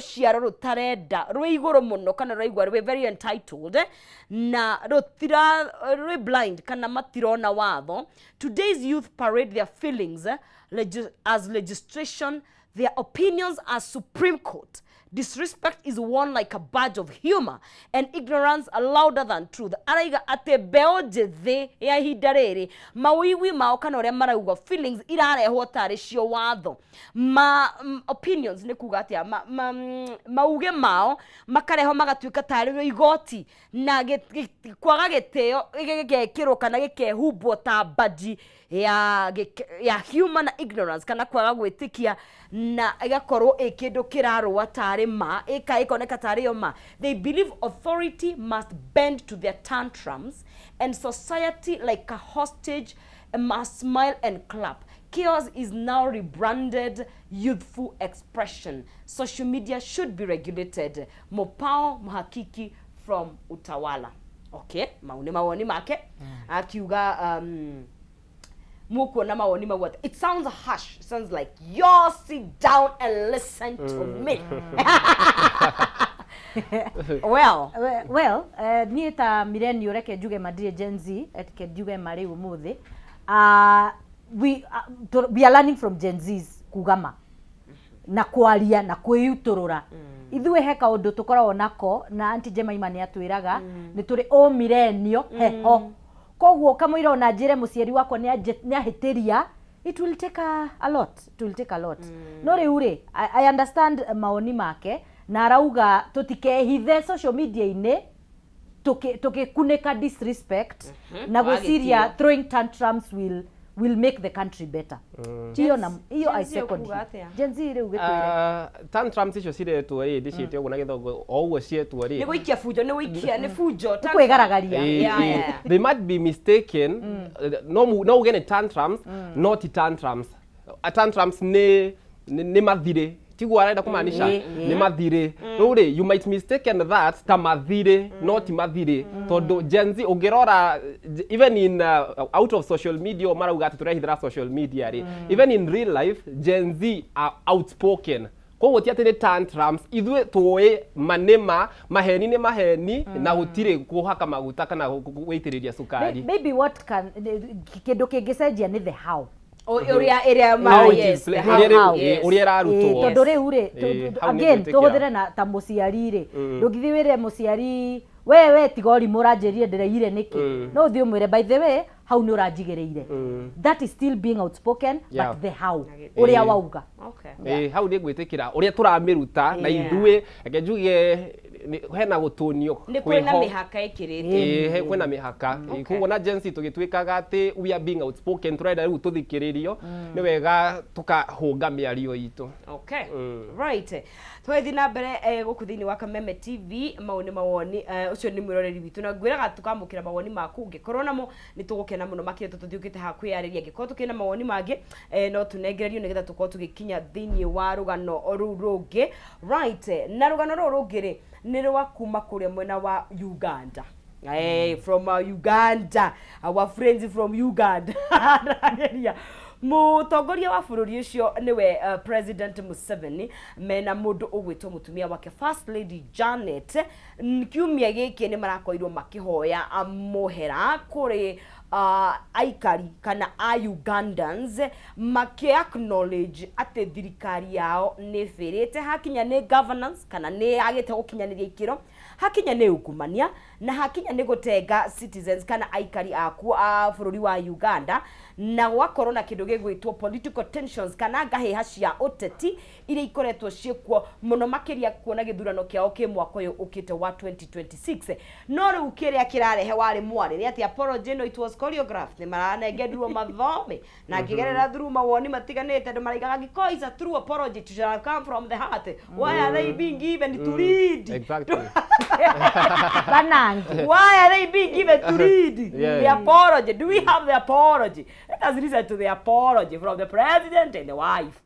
ciaro rutarenda rwe iguru muno kana rwaigwa rwe very entitled na rutira rwe blind kana matirona watho. Today's youth parade their feelings as legislation, their opinions as Supreme Court. Disrespect is worn like a badge of humor and ignorance louder than truth. Araiga ate beo jethe ya hidarere mawiwi mao kana uria marauga feelings irarehwo tari cio watho opinions ni kuga atia mauge mao makareho magatuika tari igoti na kwaga giteo gikekirwo kana gikehubwo ta badge ya human na ignorance kana kwaga gwitikia na igakorwo ikindu kirarwa tari ma ikoneka tari yo ma. They believe authority must bend to their tantrums and society like a hostage must smile and clap. Chaos is now rebranded youthful expression. Social media should be regulated. Mopao Mhakiki from Utawala. Okay, mawoni make akiuga muko na mawoni mawat. It sounds harsh. It sounds like y'all sit down and listen to me. Well, niä ta milenio reke njuge madire Gen Z reke njuge mari umuthi we are learning from Gen Z's kugama na kwaria na kwiyuturura ithuĩ he kaũndũ tũkoragwo nako na Aunty Jemima nĩ atwĩraga nĩ tũrĩ o milenio heho koguo kamũira ona njĩre mũciari wakwa nĩ ahĩtĩria it will take a lot no rĩu rĩ I understand maoni make na arauga tũtikehithe social media-inĩ tukikuneka disrespect na gwĩciria throwing tantrums will make the country better. Hiyo I second. Gen Z rĩu gĩtwĩre tantrums icio ciretwo ĩ ndicĩte ũguo na gĩthongo o ũguo cietwo rĩ nĩ gũikia fujo nĩ fujo kwĩgaragaria. They might be mistaken. No uge nĩ tantrums not tantrums. Tantrums nĩ mathire tiguo arenda kumaanisha ni mathire no ri you might mistaken that ta mathire not mathire tondu Gen Z ungirora even in out of social media marauga turehithira social media ri even in real life Gen Z are outspoken koguo ti atĩ tantrums ithuĩ tũĩ manema maheni nĩ maheni na gũtirĩ kuhaka maguta kana gũitĩrĩria sukari. Maybe what can kĩndũ kĩngĩcenjia nĩ the how uria rarutwo tondu riu ri again tuhũthĩre na ta mũciari ri ndũngĩthiĩ wĩre mũciari we tigori mũranjĩrire ndĩreire nĩkĩ no ũthiĩ ũmwĩre by the way hau nĩ ũranjigĩrĩire that is still being outspoken but the how uria wauga hau nĩ gwĩtĩkĩra uria tũramĩruta na ithuĩ reke njuge hena gũtũnio kwĩna mĩhaka ĩkĩrĩte kwĩna mĩhaka koguo na Gen Z tũgĩtuĩkaga atĩ we are being outspoken tũrenda rĩu tũthikĩrĩrio nĩ wega tũkahũnga mĩario itũ. Okay, right. Twĩthi na mbere gũkũ thĩinĩ wa Kameme TV mawoni ũcio nĩ mwĩroreri witũ na ngwĩraga tũkamũkĩra mawoni maku ũngĩkorwo namo nĩ tũgũkena mũno makĩria tũthiũkĩte ha kwĩarĩria angĩkorwo tũkĩna mawoni mangĩ no tũnengererio nĩgetha tũkorwo tũgĩkinya thĩinĩ wa rũgano rũu rũngĩ. Right, na rũgano rũu rũngĩ rĩ nĩ rwa kuma kũrĩa mwena wa Uganda. From Uganda, our friends from Uganda. Mutongoria wa bũrũri ũcio niwe President Museveni mena mũndũ ũgwĩtwo mũtumia wake First Lady Janet kiumia gĩkĩ nĩ marakoirwo makĩhoya mũhera kũrĩ aikari kana Ugandans maki-acknowledge atĩ thirikari yao nĩ fĩrĩte hakinya nĩ governance kana nĩ agĩte gũkinyanĩria ikĩro hakinya nĩ ungumania na hakinya nĩ gũtenga citizens kana aikari aku a bũrũri wa Uganda na gwakorwo na kĩndũ gĩgwĩtwo political tensions kana ngahĩha cia ũteti iria ikoretwo ciĩkuo mũno makĩria kuona gĩthurano kĩao kĩ mwaka ũyũ ũkĩte wa 2026 no rĩu kĩrĩa kĩrarehe warĩ mwarĩ nĩ atĩ apology no it was choreographed nĩ maranengerirwo mathome na ngĩgerera through mawoni matiganĩte andũ maraigaga gĩko is a true apology to shall come from the heart. Why are they being given to read? Exactly. Why are they being given to read the apology? Do we have the apology? Let us listen to the apology from the president and the wife.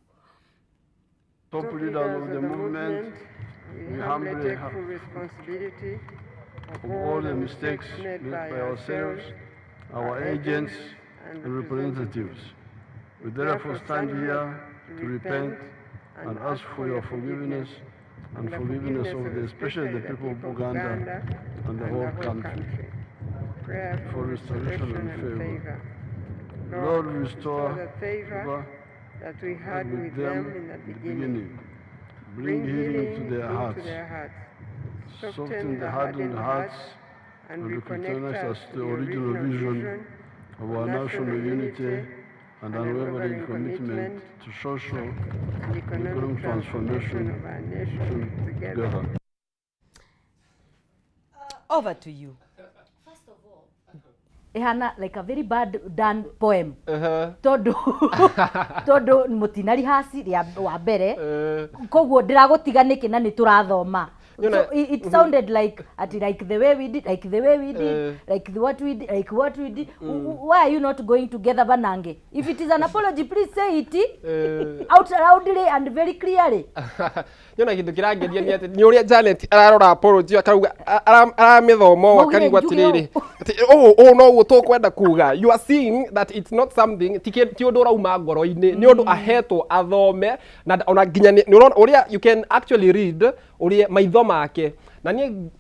Top leaders of the movement, we humbly take full responsibility of all the mistakes made by ourselves, our agents and representatives. We therefore stand here to repent and ask for your forgiveness and forgiveness of the, especially the people of Uganda and the whole country. Prayer For restoration and favor. Lord, restore the favor that we had with them in the beginning. Bring healing to their hearts. Soften the hardened hearts and reconnect us to the original vision of our national unity and unwavering commitment to social and economic transformation of our nation together. Over to you. Ihana like a very bad done poem. Uh-huh. Todo mutinari hasi ria wa mbere koguo ndiragotiga niki na ni turathoma. So it sounded like the way we did, like what we did. Why are you not going together, Banange? If it is an apology, please say it out loudly and very clearly. Yona kindu kirageria ni ati ni uria Janet ararora apology akauga aramithomo akarigwa tiriri no guo tukwenda kuga you are seeing that it's not something ti undu urauma ngoro-ini ni undu ahetwo athome na ona nginya ni uria you can actually read uria maitho make na ni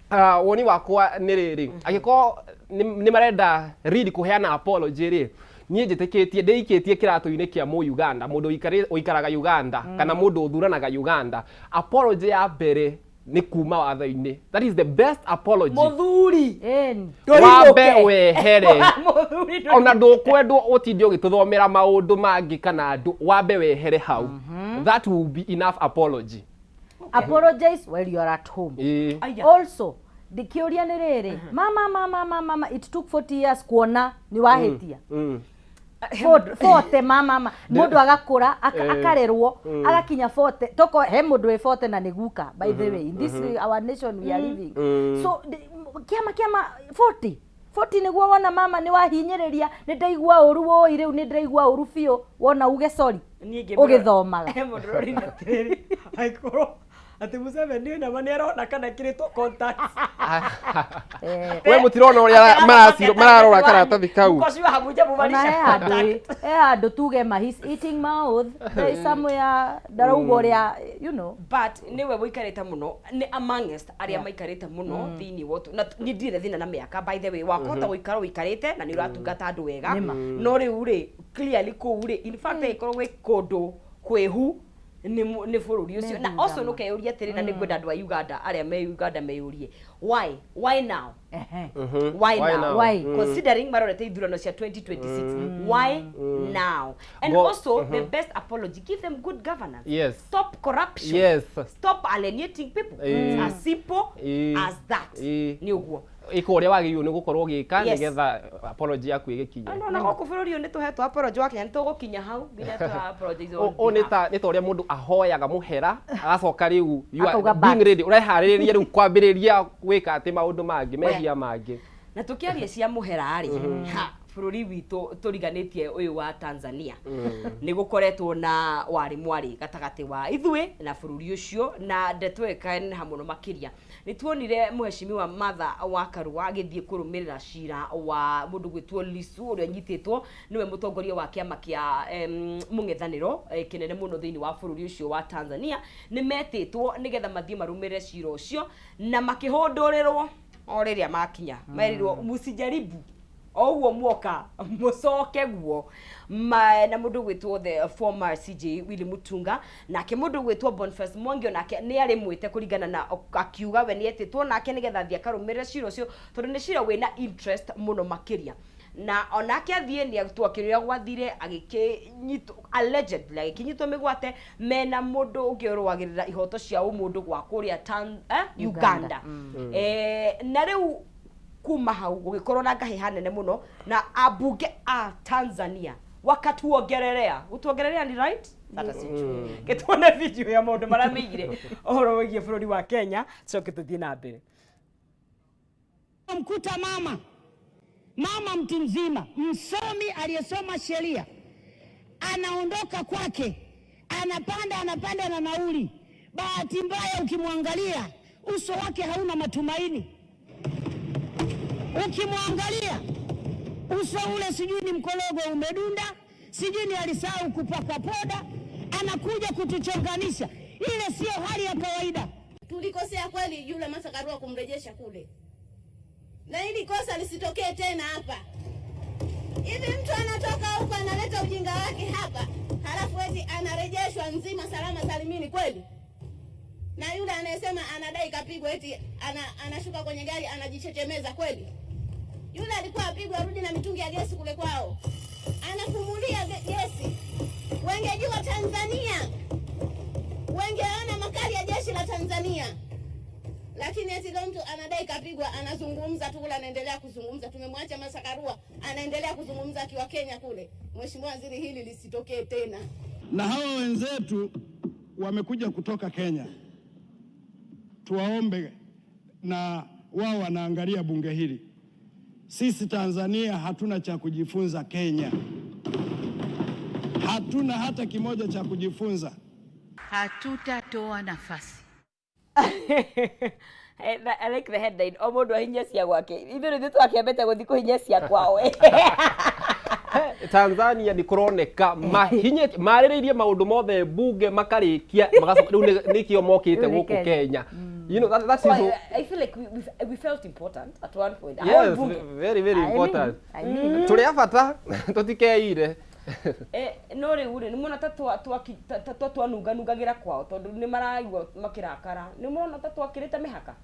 woni wakwa ni riri agiko ni marenda read kuheana apology ri nie njitikitie ndeikitie kiratu-ini kia mu Uganda mundu uikaraga Uganda kana mundu uthuranaga Uganda apology ya mbere ni kuma watho-ini. That is the best apology. Muthuri wambe wehere ona ndukwendwo utinde ugituthomera maundu mangi kana andu wambe wehere hau. That will be enough apology. Apologize while you are at home. Also the kiuria ni riri mama it took 40 years kuona ni wahetia. 40 mama mundu agakura akarerwo agakinya 40 toko he mundu we 40 na niguka by the way in this our nation we are living. So kiama 40 niguo wona mama ni wahinyiriria ni ndaigua uru woi riu ni ndaigua uru fio wona uge sorry ugithomaga mundu rori na tiri aikoro ati Museveni na manero kana kirito contact we mutirona uria mararora karatathi kau kosi wa habuja mubanisha andu tuge ma he's eating mouth there is somewhere daraugo uria you know but niwe wikarite muno ni amongst aria maikarite muno thini wotu na ni ndire thina na miaka by the way wakota guikara wikarite na ni uratungata andu wega no riu ri clearly ku ri in fact ikoro gwi kundu kwehu ni bururi ucio na also no keuria tiri na nigwenda andu a Uganda aria me Uganda meyurie why now why considering marorete ithurano cia 2026 why now and also the best apology give them good governance stop corruption stop alienating people as simple as that ni uguo iko uria wagiyo ni gukorwo gika nigetha apology yaku igikinya no goko bururi ni tuhetwo apology wake ni tugukinya hau nginya tu apologize o ni ta uria mundu ahoyaga muhera agacoka riu you are being ready urehariria riu kwambiriria gwika ati maundu mangi mehia mangi na tukiaria cia muhera ari bururi witu turiganitie uyu wa Tanzania ni gukoretwo na wari mwari gatagati wa ithwe na bururi ucio na ndetweka hamuno makiria ni tuonire muheshimiwa Martha wa Karua agithie kurumirira cira wa mundu gwitwo Lisu uria nyititwo niwe mutongoria wa kiama kia mungethaniro kinene muno thiini wa bururi ucio wa Tanzania ni metitwo nigetha mathie marumirire cira ucio na makihondorirwo o riria makinya merirwo musijaribu owo mwoka mucoke guo na mundu gwitwo the former CJ Willy Mutunga nake mundu gwitwo Boniface Mwangi nake ni ari mwite kuringana na akiuga we ni etitwo nake nigetha thia karumirira cira ucio tondu ni cira wina interest muno makiria na onake athie ni atwakiria gwathire agikinyitwo allegedly agikinyitwo migwate mena mundu ungiorwagirira ihoto cia umundu gwa kuria Uganda na riu kuma hau gugikorwo na ngahi hanene muno na abunge a Tanzania wakatuongererea gutuongererea ni right gitone video ya mundu maramigire ohoro wigie bururi wa Kenya coke tuthie na mbere mkuta mama mtu mzima msomi aliyesoma sheria anaondoka kwake anapanda na nauli bahati mbaya ukimwangalia uso wake hauna matumaini ukimwangalia uso ule sijui ni mkologo umedunda sijui ni alisahau kupaka poda anakuja kutuchonganisha ile sio hali ya kawaida tulikosea kweli yule Martha Karua kumrejesha kule, na hili kosa lisitokee tena hapa. Hivi mtu anatoka huko analeta ujinga wake hapa, halafu eti anarejeshwa nzima salama salimini kweli? Na yule anayesema anadai kapigwa eti anashuka kwenye gari anajichechemeza kweli? Yule alikuwa apigwa arudi na mitungi ya gesi kule kwao, anafumulia gesi. Wengejua Tanzania, wengeona makali ya jeshi la Tanzania, lakini eti leo mtu anadai kapigwa, anazungumza tu kule, anaendelea kuzungumza. Tumemwacha Martha Karua anaendelea kuzungumza akiwa Kenya kule. Mheshimiwa Waziri, hili lisitokee tena. Na hawa wenzetu wamekuja kutoka Kenya, tuwaombe, na wao wanaangalia bunge hili. Sisi Tanzania hatuna cha kujifunza Kenya, hatuna hata kimoja cha kujifunza. Hatutatoa nafasi. I like the headline. Omondo hinya cia gwake. Ithuĩ nĩ twakĩambĩte gũthiĩ kũhinya cia kwao. Tanzania ni kuroneka marĩrĩirie maũndũ mothe bunge makarĩkia magacoka rĩu nĩkĩo mokĩte gũkũ Kenya. You know, that's so I feel like we felt important at one point. Yes, very important. I mean. Tũrĩ abata tũtikeire. No rĩu nĩ mona ta twanunganungagira kwao tondũ nĩ maraigua makirakara. Nĩ mona ta twakĩrĩte mĩhaka.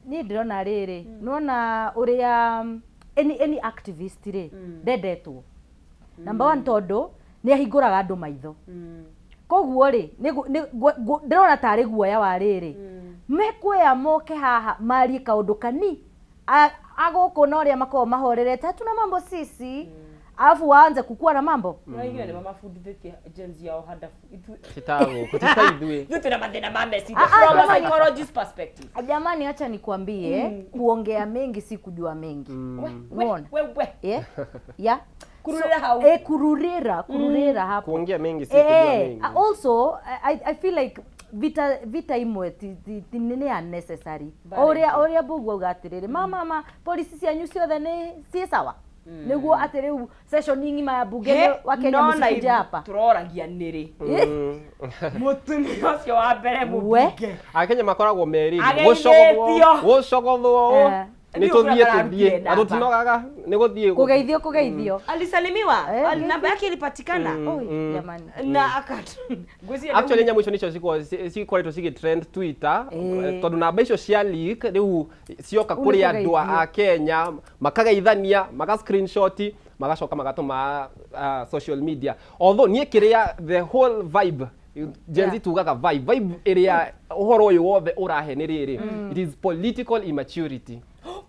Niĩ ndĩrona rĩrĩ, nona ũrĩa any activist rĩ ndendetwo. Number 1 tondũ nĩ ahingũraga andũ maitho. Koguo rĩ ndĩrona tarĩ guoya wa rĩrĩ. Mekuoya moke haha marie kaũndũ kani agũkũ na ũrĩa makorwo mahorerete hatuna mambo sisi. Alafu waanze kukua na mambo. Wengine ni mamafundithĩtie Gen Z yao hadafu. Kitago, kutisaidwe. Tuna madena mamesi from a psychologist perspective. Jamani, acha nikwambie, kuongea mengi si kujua mengi. Unaona? We. Yeah. Kururira hau. Kururira hapo. Kuongea mengi si kujua mengi. Also, I feel like vita imwe ti nene unnecessary. Oria bugu ugatirire mama polisi cianyu ciothe ni ci sawa. Niguo ati riu session ng'ima ya bunge wa Kenya msikuja hapa turoragia niri mutumia ucio wa mbere mbunge Akenya makoragwo meri gucogothwo ni tuthie atutinogaga ni guthie kugeithio alisalimiwa namba yake ilipatikana jamani na akatu actually nya mwisho nicho cikoretwo cigi trend Twitter tondu namba icio cia leak riu cioka kuri andu a Kenya makageithania maka screenshot magacoka magatuma social media although nie kiria the whole vibe Gen Z tugaga vibe area uhoro uyu wothe urahe ni riri it is political immaturity.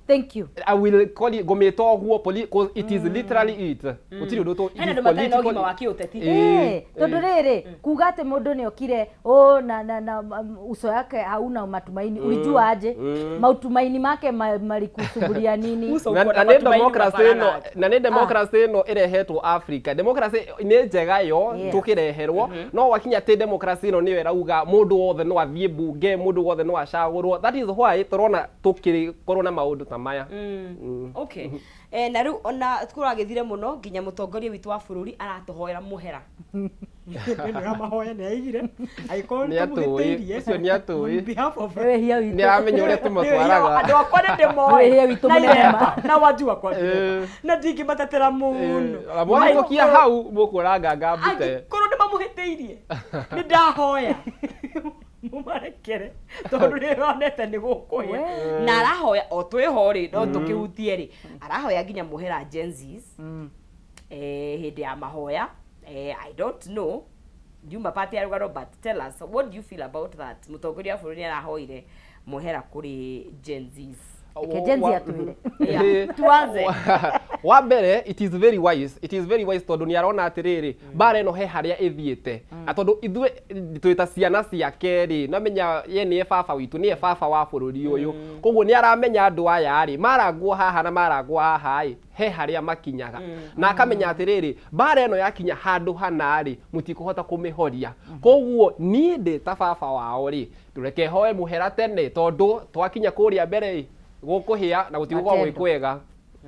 Thank you. I will call it gometo huo because it is literally it. Utiri ndoto it is political waki uteti. Tondu riri kuga ati mundu ni okire na uso yake hauna matumaini ulijua aje matumaini make malikusuburia nini na ni democracy no irehetwo Africa democracy ni njega yo tukireherwo no wakinya te democracy no niwe rauga mundu wothe no athie bunge mundu wothe no acagurwo that is why turona tukiri corona maundu tamaya. Okay. Na riu ona tukuragithire muno nginya mutongoria witu wa bururi aratuhoera muhera. Ndio mahoya ni aigire. Aikon tumuhitirie. Ucio ni atui. Ni amenya uria tumutwaraga. Andu akwa ndi moe. Hia witu munema. Na watu wakwa. Na ndingi matatera muno. Mwana tokia hau mukuranga ngambite. Korwo ndi mamuhitiirie. Ni ndahoya. Mumarekere tondu ronete ni gukuya na arahoya o twihori no tukihutie ri arahoya nginya muhera Gen Zs hindi ya mahoya I don't know Juma Pati Arugaro but tell us what do you feel about that mutongoria bururi arahoire muhera kuri Gen Zs Gen Z atwire tuanze wa mbere it is very wise tondu ni arona atiriri bare no he haria ithiete atondu ithue twita ciana ciake ri namenya ye ni baba witu ni baba wa bururi uyu koguo ni aramenya andu aya ri marangwo haha na marangwo haha he haria makinyaga na akamenya atiriri bare no yakinya handu hana ri mutikuhota kumihoria koguo ni ndi ta baba wao ri tureke hoe muhera tene tondu twakinya kuria mbere gukuhia na gutigwa gwikwega.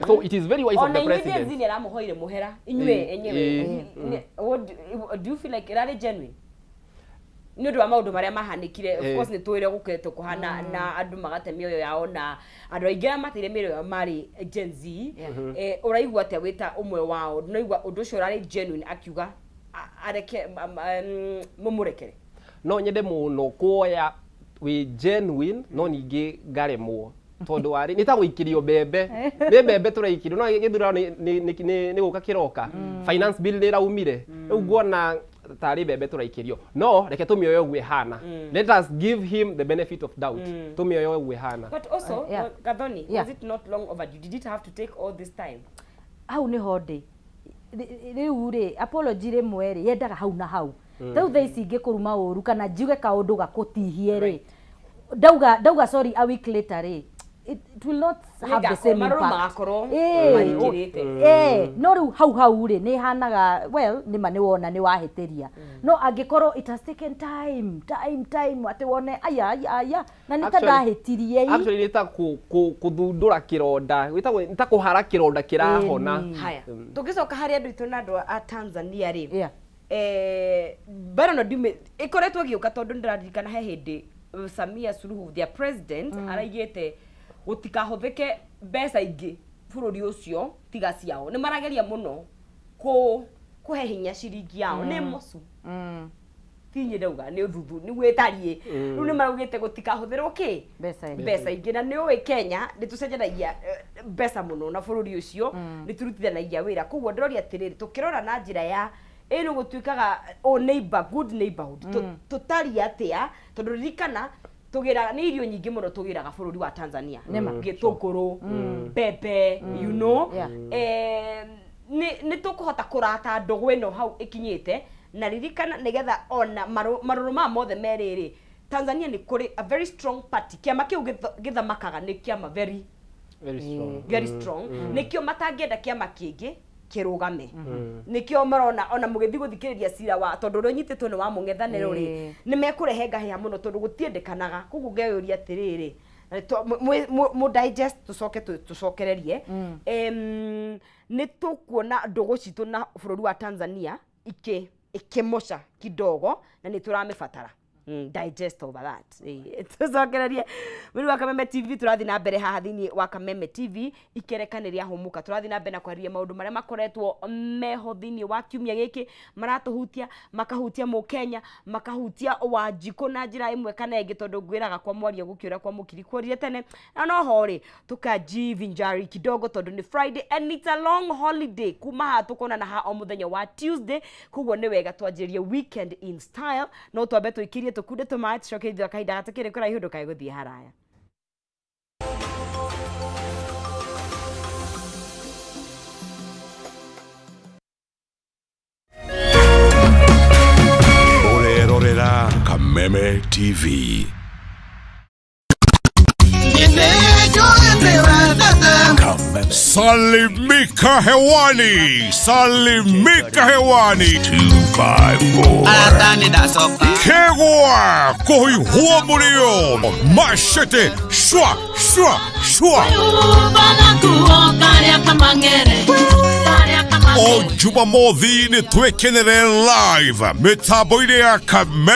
So it is very wise of the president. Ona Gen Z aramuhoire muhera inywe enyewe. What do you feel like irari genuine? ni undu wa maundu maria mahanikire of course ni twire gukete kuhana na andu magate mioyo yao na andu aingira matire mioyo yao mari Gen Z uraigua atia wita umwe wao noigua undu ucio urari genuine akiuga areke mumurekere no nyende muno kuoya we genuine no ningi ngaremwo tondu wari ni ta guikirio bebe bebe turaikirio no githura ni guka kiroka finance bill ni raumire nguona tari bebe turaikirio no reke tumioyo gwe hana let us give him the benefit of doubt tumioyo gwe hana but also Gathoni was it not long overdue did it have to take all this time hau ni hode riu ri apology rimwe ri yendaga hau na hau tau thaa ici ngikuruma uru kana njuge kaundu gakutihie ri dauga sorry a week later ri it will not have the same impact no riu hau ri ni hanaga well ni mani wona ni wahitiria no angikoro it has taken time ati wone aya na ni tandahitirie actually ni ta kuthundura kironda witagwo ni ta kuhara kironda kirahona haya tugicoka hari andu itu na andu a Tanzania ri bara no dume ikoretwo giuka tondu ndiraririkana he hindi Samia Suluhu their president araigite gutikahuthike mbeca ingi bururi ucio tiga ciao ni marageria muno kuhe hinya ciringi yao ni mocu tinye ndauga ni uthuthu ni gwetarie riu ni marugite gutikahuthirwo ki mbeca ingi na ni oi Kenya ni tucenjanagia mbeca muno na bururi ucio ni turutithanagia wira koguo ndoria atiriri tukirora na njira ya eno gutuikaga neighbor good neighborhood tutaria atia tondu ririkana tugira ni irio nyingi muno tugiraga bururi wa Tanzania gitunguru bebe you know ni tukuhota kurata andu ino hau ikinyite na ririkana nigetha ona maruru ma mothe meriri Tanzania ni kuri a very strong party kiama kiu githamakaga ni kiama very strong nikio matangienda kiama kingi kirugame nikio marona ona mugithi guthikiriria cira wa tondu runyititwo ni wa mung'ethaniro ri ni mekurehe ngahia muno tondu gutiendekanaga kugu ngeyuria atiriri mu digest tucokererie ni tukuona ndugu citu na bururi wa Tanzania ikimoca kidogo na ni turamibatara digest over that tucokererie muri wa Kameme TV turathi na mbere haha thini wa Kameme TV ikerekaniria humuka turathi na mbere na kwaria maundu maria makoretwo meho thini wa kiumia giki maratuhutia makahutia mu Kenya makahutia Wanjiku na njira imwe kana ingi tondu ngwiraga kwa mwaria gukiura kwa mukiri kworire tene na no hori tukajivinjari kidogo tondu ni Friday and it's a long holiday kuma ha tukona na ha o muthenya wa Tuesday kuguo ni wega twanjirie weekend in style no twambe tuikirie tukunde tumae tucokeithia kahinda gatukire kuraihu ndukae guthie haraya Orerorera Kameme TV. Salimika hewani 254 Kegwa kuhuhua mulio mashete shwa o Jumamothi ni twekenere live mitambo-ini ya Kameme